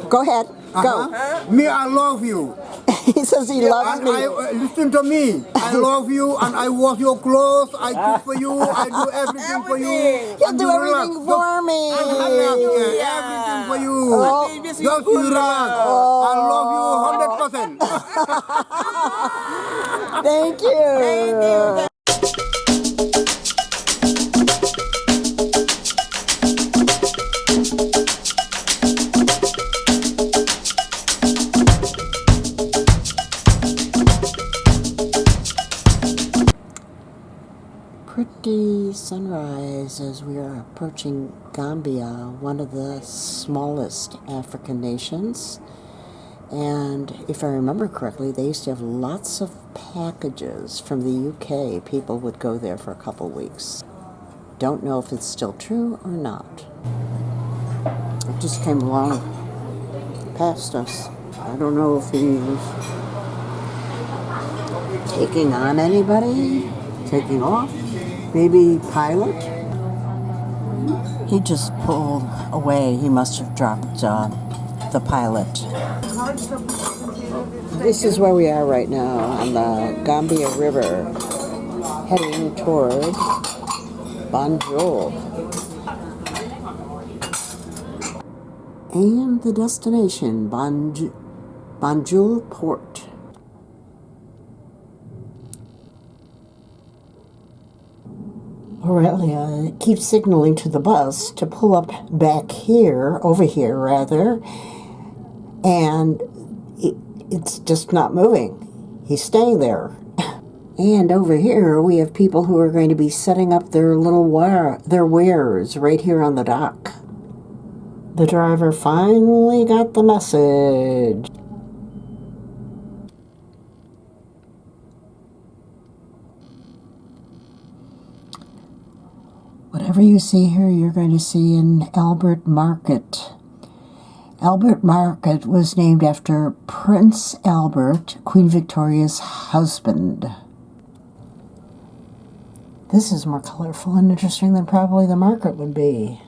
Go ahead. Go. Me, I love you. He says he loves And me. listen to me. I love you, and I wash your clothes. I cook for you. I do everything for you. He'll do everything for me. Everything for you. Just you relax. I love you 100%. Thank you. Thank you. Pretty sunrise as we are approaching Gambia, one of the smallest African nations. And if I remember correctly, they used to have lots of packages from the UK. People would go there for a couple weeks. Don't know if it's still true or not. It just came along past us. I don't know if he's taking on anybody, taking off. Maybe pilot? He just pulled away. He must have dropped the pilot. This is where we are right now on the Gambia River, heading toward Banjul. And the destination, Banjul Port. Aurelia keeps signaling to the bus to pull up back here, over here rather, and it's just not moving. He's staying there. And over here we have people who are going to be setting up their their wares right here on the dock. The driver finally got the message. Whatever you see here, you're going to see in Albert Market. Albert Market was named after Prince Albert, Queen Victoria's husband. This is more colorful and interesting than probably the market would be.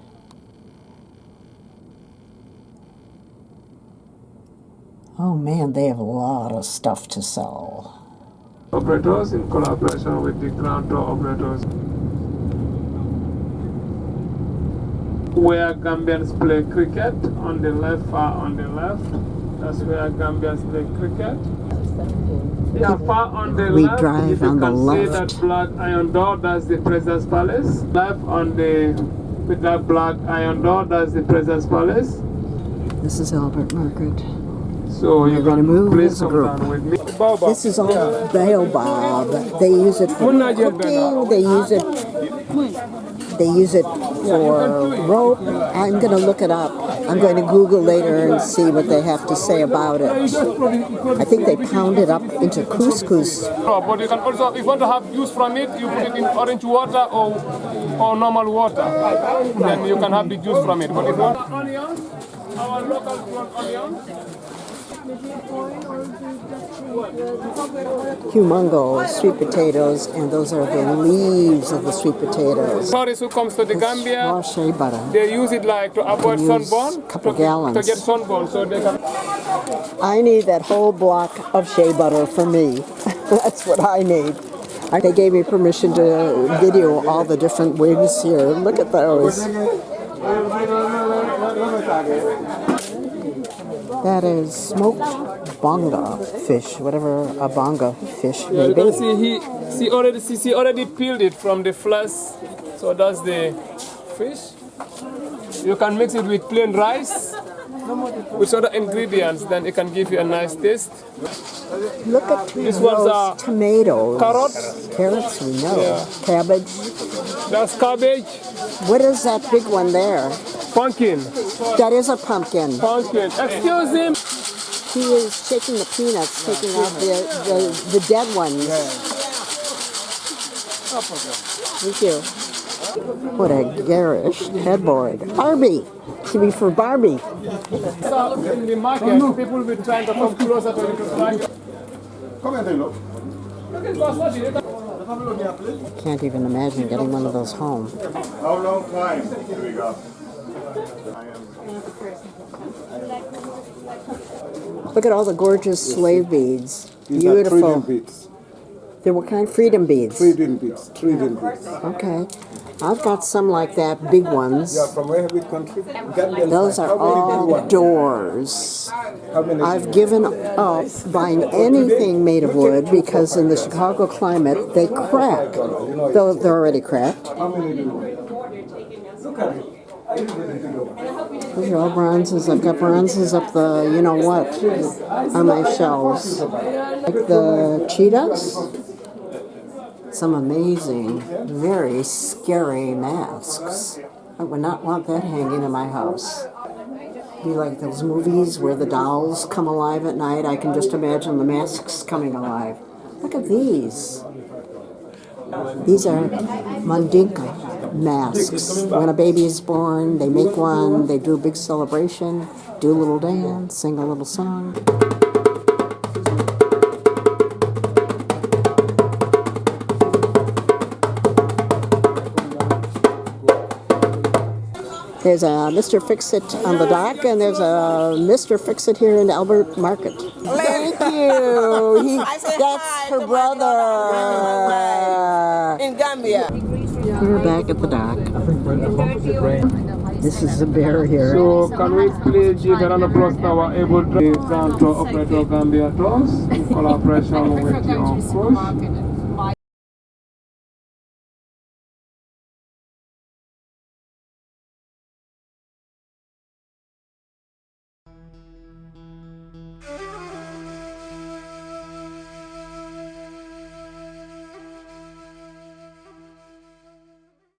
Oh man, they have a lot of stuff to sell. Operators in collaboration with the ground door operators, where Gambians play cricket on the left, far on the left. That's where Gambians play cricket. Yeah, far on the left, drive if you on the can see left. that black iron door, that's the President's Palace. Left on the, with that black iron door, that's the President's Palace. This is Albert Market. So you're going to move play as a group. sometime with me. This is all baobab. They use it for cooking. They use it for rope. I'm going to look it up. I'm going to Google later and see what they have to say about it. I think they pound it up into couscous. But you can also, if you want to have juice from it, you put it in orange water or normal water. Then you can have the juice from it. But if you want onions, our local grown onions. Humungo, sweet potatoes, and those are the leaves of the sweet potatoes. Tourists who comes to the Gambia, Raw shea butter. they use it like to avoid sunburn, Couple gallons. to get sunburn, so they can. I need that whole block of shea butter for me. That's what I need. They gave me permission to video all the different wigs here. Look at those. That is smoked bonga fish, whatever a bonga fish may You be. can see he already peeled it from the flesh, so that's the fish. You can mix it with plain rice, with other ingredients, then it can give you a nice taste. Look at This one's those tomatoes. carrots. Carrots, we know. Yeah. Cabbage. That's cabbage, What is that big one there? pumpkin. That is a pumpkin. Pumpkin. Excuse him. He is taking the peanuts, taking out the dead ones. Thank you. What a garish headboard. Barbie. Should be for Barbie. So in the market, people will be trying to come closer to the Can't even imagine getting one of those home. How long time? Here we go. Look at all the gorgeous slave beads. These are Beautiful. freedom beads. They're what kind? Freedom beads. Freedom beads. Freedom beads. Okay. I've got some like that, big ones. Yeah, from where which country? Gambian Those side. are How many big all ones? doors. How many? I've given up buying anything made of wood because in the Chicago climate they crack. Though they're already cracked. How many do you want? Look at it. These are all bronzes. I've got bronzes up the you know what on my shelves. Like the cheetahs. Some amazing, very scary masks. I would not want that hanging in my house. Be like those movies where the dolls come alive at night. I can just imagine the masks coming alive. Look at these. These are Mandinka masks. When a baby is born, they make one, they do a big celebration, do a little dance, sing a little song. There's a Mr. Fix-It on the dock, and there's a Mr. Fix-It here in Albert Market. Thank you. That's her brother. In Gambia. We're back at the dock. This is the bear here. So can we please give a round of applause to our able to operator Gambia Tours in collaboration with your coach.